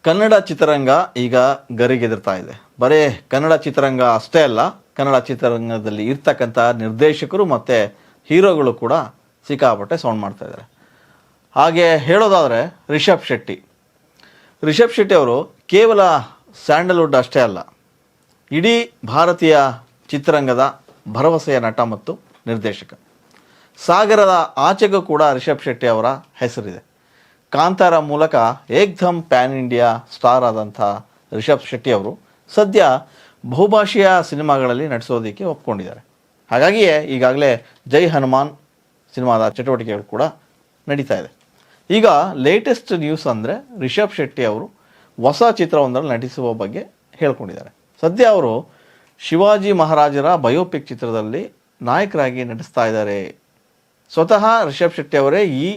ಕನ್ನಡ ಚಿತ್ರರಂಗ ಈಗ ಗರಿಗೆದರ್ತಾ ಇದೆ. ಬರೀ ಕನ್ನಡ ಚಿತ್ರರಂಗ ಅಷ್ಟೇ ಅಲ್ಲ, ಕನ್ನಡ ಚಿತ್ರರಂಗದಲ್ಲಿ ಇರ್ತಕ್ಕಂಥ ನಿರ್ದೇಶಕರು ಮತ್ತು ಹೀರೋಗಳು ಕೂಡ ಸಿಕ್ಕಾಪಟ್ಟೆ ಸೌಂಡ್ ಮಾಡ್ತಾ ಇದ್ದಾರೆ. ಹಾಗೆ ಹೇಳೋದಾದರೆ ರಿಷಬ್ ಶೆಟ್ಟಿ ಅವರು ಕೇವಲ ಸ್ಯಾಂಡಲ್ವುಡ್ ಅಷ್ಟೇ ಅಲ್ಲ, ಇಡೀ ಭಾರತೀಯ ಚಿತ್ರರಂಗದ ಭರವಸೆಯ ನಟ ಮತ್ತು ನಿರ್ದೇಶಕ. ಸಾಗರದ ಆಚೆಗೂ ಕೂಡ ರಿಷಬ್ ಶೆಟ್ಟಿ ಅವರ ಹೆಸರಿದೆ. ಕಾಂತಾರ ಮೂಲಕ ಏಕ್ದಮ್ ಪ್ಯಾನ್ ಇಂಡಿಯಾ ಸ್ಟಾರ್ ಆದಂಥ ರಿಷಬ್ ಶೆಟ್ಟಿ ಅವರು ಸದ್ಯ ಬಹುಭಾಷೆಯ ಸಿನಿಮಾಗಳಲ್ಲಿ ನಟಿಸೋದಕ್ಕೆ ಒಪ್ಕೊಂಡಿದ್ದಾರೆ. ಹಾಗಾಗಿಯೇ ಈಗಾಗಲೇ ಜೈ ಹನುಮಾನ್ ಸಿನಿಮಾದ ಚಟುವಟಿಕೆಗಳು ಕೂಡ ನಡೀತಾ ಇದೆ. ಈಗ ಲೇಟೆಸ್ಟ್ ನ್ಯೂಸ್ ಅಂದರೆ ರಿಷಬ್ ಶೆಟ್ಟಿ ಅವರು ಹೊಸ ಚಿತ್ರವೊಂದರಲ್ಲಿ ನಟಿಸುವ ಬಗ್ಗೆ ಹೇಳ್ಕೊಂಡಿದ್ದಾರೆ. ಸದ್ಯ ಅವರು ಶಿವಾಜಿ ಮಹಾರಾಜರ ಬಯೋಪಿಕ್ ಚಿತ್ರದಲ್ಲಿ ನಾಯಕರಾಗಿ ನಟಿಸ್ತಾ ಇದ್ದಾರೆ. ಸ್ವತಃ ರಿಷಬ್ ಶೆಟ್ಟಿ ಅವರೇ ಈ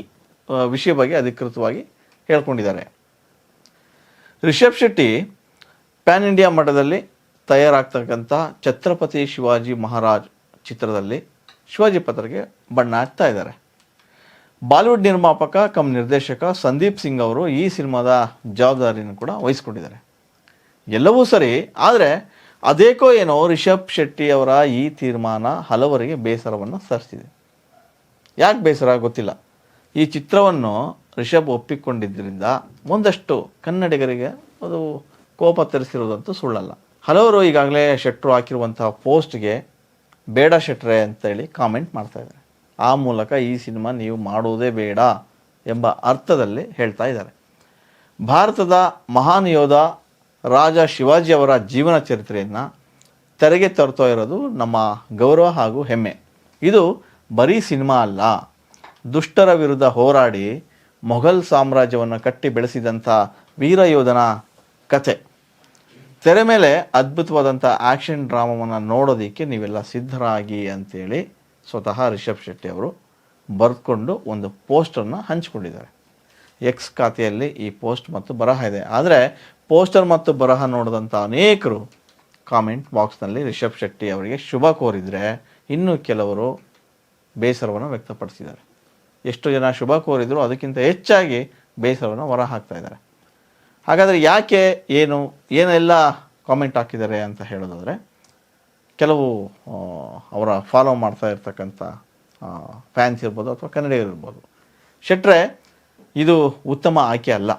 ವಿಷಯ ಬಗ್ಗೆ ಅಧಿಕೃತವಾಗಿ ಹೇಳ್ಕೊಂಡಿದ್ದಾರೆ. ರಿಷಬ್ ಶೆಟ್ಟಿ ಪ್ಯಾನ್ ಇಂಡಿಯಾ ಮಟ್ಟದಲ್ಲಿ ತಯಾರಾಗ್ತಕ್ಕಂಥ ಛತ್ರಪತಿ ಶಿವಾಜಿ ಮಹಾರಾಜ್ ಚಿತ್ರದಲ್ಲಿ ಶಿವಾಜಿ ಪಾತ್ರಕ್ಕೆ ಬಣ್ಣ ಹಚ್ತಾ ಇದ್ದಾರೆ. ಬಾಲಿವುಡ್ ನಿರ್ಮಾಪಕ ಕಮ್ ನಿರ್ದೇಶಕ ಸಂದೀಪ್ ಸಿಂಗ್ ಅವರು ಈ ಸಿನಿಮಾದ ಜವಾಬ್ದಾರಿಯನ್ನು ಕೂಡ ವಹಿಸ್ಕೊಂಡಿದ್ದಾರೆ. ಎಲ್ಲವೂ ಸರಿ, ಆದರೆ ಅದೇಕೋ ಏನೋ ರಿಷಬ್ ಶೆಟ್ಟಿ ಅವರ ಈ ತೀರ್ಮಾನ ಹಲವರಿಗೆ ಬೇಸರವನ್ನು ತರಿಸಿದೆ. ಯಾಕೆ ಬೇಸರ ಗೊತ್ತಿಲ್ಲ. ಈ ಚಿತ್ರವನ್ನು ರಿಷಬ್ ಒಪ್ಪಿಕೊಂಡಿದ್ದರಿಂದ ಒಂದಷ್ಟು ಕನ್ನಡಿಗರಿಗೆ ಅದು ಕೋಪ ತರಿಸಿರೋದಂತೂ ಸುಳ್ಳಲ್ಲ. ಹಲವರು ಈಗಾಗಲೇ ಶೆಟ್ರು ಹಾಕಿರುವಂತಹ ಪೋಸ್ಟ್ಗೆ ಬೇಡ ಶೆಟ್ರೆ ಅಂತೇಳಿ ಕಾಮೆಂಟ್ ಮಾಡ್ತಾ ಇದ್ದಾರೆ. ಆ ಮೂಲಕ ಈ ಸಿನಿಮಾ ನೀವು ಮಾಡುವುದೇ ಬೇಡ ಎಂಬ ಅರ್ಥದಲ್ಲಿ ಹೇಳ್ತಾ ಇದ್ದಾರೆ. ಭಾರತದ ಮಹಾನ್ ಯೋಧ ರಾಜ ಶಿವಾಜಿಯವರ ಜೀವನ ಚರಿತ್ರೆಯನ್ನು ತೆರೆಗೆ ತರ್ತಾ ಇರೋದು ನಮ್ಮ ಗೌರವ ಹಾಗೂ ಹೆಮ್ಮೆ. ಇದು ಬರೀ ಸಿನಿಮಾ ಅಲ್ಲ, ದುಷ್ಟರ ವಿರುದ್ಧ ಹೋರಾಡಿ ಮೊಘಲ್ ಸಾಮ್ರಾಜ್ಯವನ್ನು ಕಟ್ಟಿ ಬೆಳೆಸಿದಂಥ ವೀರಯೋಧನ ಕತೆ. ತೆರೆ ಮೇಲೆ ಅದ್ಭುತವಾದಂಥ ಆ್ಯಕ್ಷನ್ ಡ್ರಾಮವನ್ನು ನೋಡೋದಕ್ಕೆ ನೀವೆಲ್ಲ ಸಿದ್ಧರಾಗಿ ಅಂತೇಳಿ ಸ್ವತಃ ರಿಷಬ್ ಶೆಟ್ಟಿ ಅವರು ಬರೆದುಕೊಂಡು ಒಂದು ಪೋಸ್ಟನ್ನು ಹಂಚಿಕೊಂಡಿದ್ದಾರೆ. ಎಕ್ಸ್ ಖಾತೆಯಲ್ಲಿ ಈ ಪೋಸ್ಟ್ ಮತ್ತು ಬರಹ ಇದೆ. ಆದರೆ ಪೋಸ್ಟರ್ ಮತ್ತು ಬರಹ ನೋಡಿದಂಥ ಅನೇಕರು ಕಾಮೆಂಟ್ ಬಾಕ್ಸ್ನಲ್ಲಿ ರಿಷಬ್ ಶೆಟ್ಟಿ ಅವರಿಗೆ ಶುಭ ಕೋರಿದರೆ ಇನ್ನೂ ಕೆಲವರು ಬೇಸರವನ್ನು ವ್ಯಕ್ತಪಡಿಸಿದ್ದಾರೆ. ಎಷ್ಟು ಜನ ಶುಭ ಕೋರಿದ್ರು ಅದಕ್ಕಿಂತ ಹೆಚ್ಚಾಗಿ ಬೇಸರವನ್ನು ಹೊರ ಹಾಕ್ತಾ ಇದ್ದಾರೆ. ಹಾಗಾದರೆ ಯಾಕೆ ಏನೆಲ್ಲ ಕಾಮೆಂಟ್ ಹಾಕಿದ್ದಾರೆ ಅಂತ ಹೇಳೋದಾದರೆ, ಕೆಲವು ಅವರ ಫಾಲೋ ಮಾಡ್ತಾ ಇರ್ತಕ್ಕಂಥ ಫ್ಯಾನ್ಸ್ ಇರ್ಬೋದು ಅಥವಾ ಕನ್ನಡಿಗರು ಇರ್ಬೋದು, ಶೆಟ್ರೆ ಇದು ಉತ್ತಮ ಆಯ್ಕೆ ಅಲ್ಲ,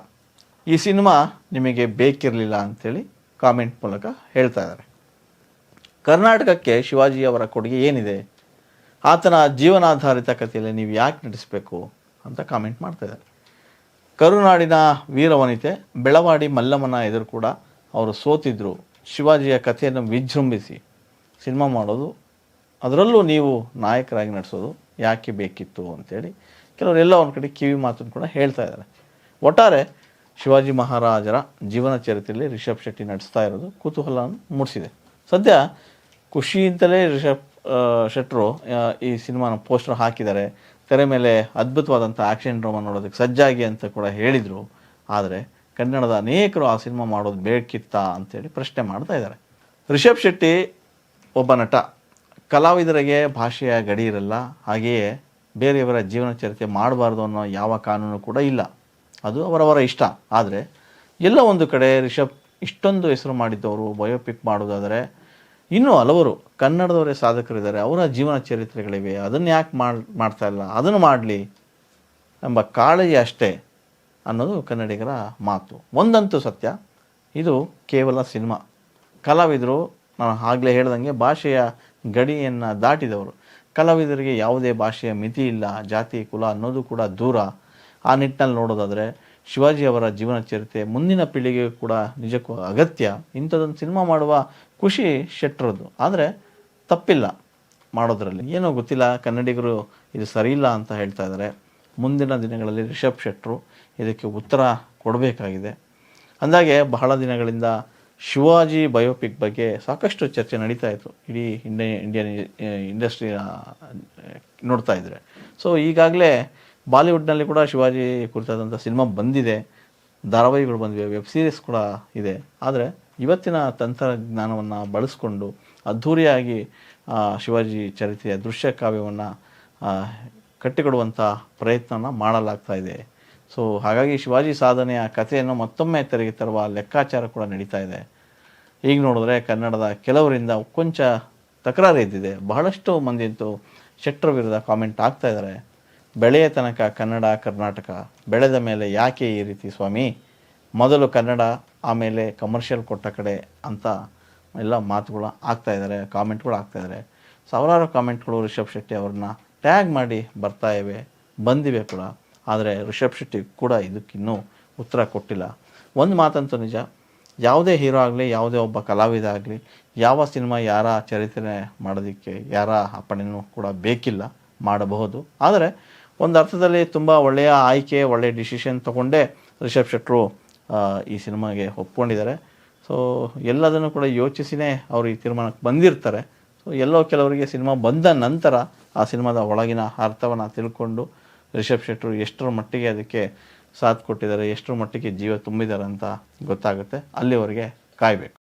ಈ ಸಿನಿಮಾ ನಿಮಗೆ ಬೇಕಿರಲಿಲ್ಲ ಅಂಥೇಳಿ ಕಾಮೆಂಟ್ ಮೂಲಕ ಹೇಳ್ತಾ ಇದ್ದಾರೆ. ಕರ್ನಾಟಕಕ್ಕೆ ಶಿವಾಜಿಯವರ ಕೊಡುಗೆ ಏನಿದೆ, ಆತನ ಜೀವನಾಧಾರಿತ ಕಥೆಯಲ್ಲಿ ನೀವು ಯಾಕೆ ನಟಿಸಬೇಕು ಅಂತ ಕಾಮೆಂಟ್ ಮಾಡ್ತಾ ಇದ್ದಾರೆ. ಕರುನಾಡಿನ ವೀರವನಿತೆ ಬೆಳವಾಡಿ ಮಲ್ಲಮ್ಮನ ಎದುರು ಕೂಡ ಅವರು ಸೋತಿದ್ರು. ಶಿವಾಜಿಯ ಕಥೆಯನ್ನು ವಿಜೃಂಭಿಸಿ ಸಿನಿಮಾ ಮಾಡೋದು, ಅದರಲ್ಲೂ ನೀವು ನಾಯಕರಾಗಿ ನಡೆಸೋದು ಯಾಕೆ ಬೇಕಿತ್ತು ಅಂತೇಳಿ ಕೆಲವರೆಲ್ಲ ಒಂದು ಕಡೆ ಕಿವಿ ಮಾತನ್ನು ಕೂಡ ಹೇಳ್ತಾ ಇದ್ದಾರೆ. ಒಟ್ಟಾರೆ ಶಿವಾಜಿ ಮಹಾರಾಜರ ಜೀವನ ಚರಿತ್ರೆಯಲ್ಲಿ ರಿಷಬ್ ಶೆಟ್ಟಿ ನಡೆಸ್ತಾ ಇರೋದು ಕುತೂಹಲವನ್ನು ಮೂಡಿಸಿದೆ. ಸದ್ಯ ಖುಷಿಯಿಂದಲೇ ರಿಷಬ್ ಶೆಟ್ರು ಈ ಸಿನಿಮಾನ ಪೋಸ್ಟರ್ ಹಾಕಿದ್ದಾರೆ. ತೆರೆ ಮೇಲೆ ಅದ್ಭುತವಾದಂಥ ಆ್ಯಕ್ಷನ್ ಡ್ರಾಮಾ ನೋಡೋದಕ್ಕೆ ಸಜ್ಜಾಗಿ ಅಂತ ಕೂಡ ಹೇಳಿದರು. ಆದರೆ ಕನ್ನಡದ ಅನೇಕರು ಆ ಸಿನಿಮಾ ಮಾಡೋದು ಬೇಕಿತ್ತಾ ಅಂತೇಳಿ ಪ್ರಶ್ನೆ ಮಾಡ್ತಾ ಇದ್ದಾರೆ. ರಿಷಬ್ ಶೆಟ್ಟಿ ಒಬ್ಬ ನಟ. ಕಲಾವಿದರಿಗೆ ಭಾಷೆಯ ಗಡಿ ಇರಲ್ಲ, ಹಾಗೆಯೇ ಬೇರೆಯವರ ಜೀವನ ಚರಿತ್ರೆ ಮಾಡಬಾರ್ದು ಅನ್ನೋ ಯಾವ ಕಾನೂನು ಕೂಡ ಇಲ್ಲ. ಅದು ಅವರವರ ಇಷ್ಟ. ಆದರೆ ಎಲ್ಲ ಒಂದು ಕಡೆ ರಿಷಬ್ ಇಷ್ಟೊಂದು ಹೆಸರು ಮಾಡಿದ್ದವರು ಬಯೋಪಿಕ್ ಮಾಡೋದಾದರೆ ಇನ್ನೂ ಹಲವರು ಕನ್ನಡದವರೇ ಸಾಧಕರಿದ್ದಾರೆ, ಅವರ ಜೀವನ ಚರಿತ್ರೆಗಳಿವೆ, ಅದನ್ನು ಯಾಕೆ ಮಾಡ್ತಾ ಇಲ್ಲ, ಅದನ್ನು ಮಾಡಲಿ ಎಂಬ ಕಾಳಜಿ ಅಷ್ಟೇ ಅನ್ನೋದು ಕನ್ನಡಿಗರ ಮಾತು. ಒಂದಂತೂ ಸತ್ಯ, ಇದು ಕೇವಲ ಸಿನಿಮಾ. ಕಲಾವಿದರು ನಾನು ಆಗಲೇ ಹೇಳ್ದಂಗೆ ಭಾಷೆಯ ಗಡಿಯನ್ನು ದಾಟಿದವರು. ಕಲಾವಿದರಿಗೆ ಯಾವುದೇ ಭಾಷೆಯ ಮಿತಿ ಇಲ್ಲ, ಜಾತಿ ಕುಲ ಅನ್ನೋದು ಕೂಡ ದೂರ. ಆ ನಿಟ್ಟಿನಲ್ಲಿ ನೋಡೋದಾದರೆ ಶಿವಾಜಿಯವರ ಜೀವನ ಚರಿತ್ರೆ ಮುಂದಿನ ಪೀಳಿಗೆಗೂ ಕೂಡ ನಿಜಕ್ಕೂ ಅಗತ್ಯ. ಇಂಥದ್ದೊಂದು ಸಿನಿಮಾ ಮಾಡುವ ಖುಷಿ ಶೆಟ್ರದ್ದು. ಆದರೆ ತಪ್ಪಿಲ್ಲ ಮಾಡೋದ್ರಲ್ಲಿ, ಏನೋ ಗೊತ್ತಿಲ್ಲ, ಕನ್ನಡಿಗರು ಇದು ಸರಿಯಿಲ್ಲ ಅಂತ ಹೇಳ್ತಾ ಇದ್ದಾರೆ. ಮುಂದಿನ ದಿನಗಳಲ್ಲಿ ರಿಷಬ್ ಶೆಟ್ರು ಇದಕ್ಕೆ ಉತ್ತರ ಕೊಡಬೇಕಾಗಿದೆ. ಅಂದಾಗೆ ಬಹಳ ದಿನಗಳಿಂದ ಶಿವಾಜಿ ಬಯೋಪಿಕ್ ಬಗ್ಗೆ ಸಾಕಷ್ಟು ಚರ್ಚೆ ನಡೀತಾ ಇತ್ತು ಇಡೀ ಇಂಡಿಯನ್ ಇಂಡಸ್ಟ್ರಿ ನೋಡ್ತಾ ಇದ್ದರೆ. ಸೊ ಈಗಾಗಲೇ ಬಾಲಿವುಡ್ನಲ್ಲಿ ಕೂಡ ಶಿವಾಜಿ ಕುರಿತಾದಂಥ ಸಿನಿಮಾ ಬಂದಿದೆ, ಧಾರಾವಾಹಿಗಳು ಬಂದಿವೆ, ವೆಬ್ ಸೀರೀಸ್ ಕೂಡ ಇದೆ. ಆದರೆ ಇವತ್ತಿನ ತಂತ್ರಜ್ಞಾನವನ್ನು ಬಳಸ್ಕೊಂಡು ಅದ್ಧೂರಿಯಾಗಿ ಶಿವಾಜಿ ಚರಿತ್ರೆಯ ದೃಶ್ಯ ಕಾವ್ಯವನ್ನು ಕಟ್ಟಿಕೊಡುವಂಥ ಪ್ರಯತ್ನನ ಮಾಡಲಾಗ್ತಾ ಇದೆ. ಸೊ ಹಾಗಾಗಿ ಶಿವಾಜಿ ಸಾಧನೆಯ ಕಥೆಯನ್ನು ಮತ್ತೊಮ್ಮೆ ತೆರೆಗೆ ತರುವ ಲೆಕ್ಕಾಚಾರ ಕೂಡ ನಡೀತಾ ಇದೆ. ಈಗ ನೋಡಿದ್ರೆ ಕನ್ನಡದ ಕೆಲವರಿಂದ ಕೊಂಚ ತಕರಾರು ಎದ್ದಿದೆ. ಬಹಳಷ್ಟು ಮಂದಿ ಅಂತೂ ಶೆಟ್ಟರ್ ವಿರುದ್ಧ ಕಾಮೆಂಟ್ ಆಗ್ತಾ ಇದ್ದಾರೆ. ಬೆಳೆಯ ತನಕ ಕನ್ನಡ ಕರ್ನಾಟಕ, ಬೆಳೆದ ಮೇಲೆ ಯಾಕೆ ಈ ರೀತಿ ಸ್ವಾಮಿ, ಮೊದಲು ಕನ್ನಡ ಆಮೇಲೆ ಕಮರ್ಷಿಯಲ್ ಕೊಟ್ಟ ಕಡೆ ಅಂತ ಎಲ್ಲ ಮಾತುಗಳು ಆಗ್ತಾ ಇದ್ದಾರೆ, ಕಾಮೆಂಟ್ಗಳು ಆಗ್ತಾ ಇದ್ದಾರೆ. ಸಾವಿರಾರು ಕಾಮೆಂಟ್ಗಳು ರಿಷಬ್ ಶೆಟ್ಟಿ ಅವ್ರನ್ನ ಟ್ಯಾಗ್ ಮಾಡಿ ಬರ್ತಾ ಇವೆ, ಬಂದಿವೆ ಕೂಡ. ಆದರೆ ರಿಷಬ್ ಶೆಟ್ಟಿ ಕೂಡ ಇದಕ್ಕಿನ್ನೂ ಉತ್ತರ ಕೊಟ್ಟಿಲ್ಲ. ಒಂದು ಮಾತಂತೂ ನಿಜ, ಯಾವುದೇ ಹೀರೋ ಆಗಲಿ, ಯಾವುದೇ ಒಬ್ಬ ಕಲಾವಿದ ಆಗಲಿ, ಯಾವ ಸಿನಿಮಾ ಯಾರ ಚರಿತ್ರೆ ಮಾಡೋದಕ್ಕೆ ಯಾರ ಅಪ್ಪಣೆಯೂ ಕೂಡ ಬೇಕಿಲ್ಲ, ಮಾಡಬಹುದು. ಆದರೆ ಒಂದು ಅರ್ಥದಲ್ಲಿ ತುಂಬ ಒಳ್ಳೆಯ ಆಯ್ಕೆ, ಒಳ್ಳೆಯ ಡಿಸಿಷನ್ ತೊಗೊಂಡೇ ರಿಷಬ್ ಶೆಟ್ಟರು ಈ ಸಿನಿಮಾಗೆ ಒಪ್ಕೊಂಡಿದ್ದಾರೆ. ಸೊ ಎಲ್ಲದನ್ನು ಕೂಡ ಯೋಚಿಸಿನೇ ಅವರು ಈ ತೀರ್ಮಾನಕ್ಕೆ ಬಂದಿರ್ತಾರೆ. ಸೊ ಎಲ್ಲೋ ಕೆಲವರಿಗೆ ಸಿನಿಮಾ ಬಂದ ನಂತರ ಆ ಸಿನಿಮಾದ ಒಳಗಿನ ಅರ್ಥವನ್ನು ತಿಳ್ಕೊಂಡು ರಿಷಬ್ ಶೆಟ್ಟರು ಎಷ್ಟರ ಮಟ್ಟಿಗೆ ಅದಕ್ಕೆ ಸಾಥ್ ಕೊಟ್ಟಿದ್ದಾರೆ, ಎಷ್ಟರ ಮಟ್ಟಿಗೆ ಜೀವ ತುಂಬಿದ್ದಾರೆ ಅಂತ ಗೊತ್ತಾಗುತ್ತೆ. ಅಲ್ಲಿವರೆಗೆ ಕಾಯಬೇಕು.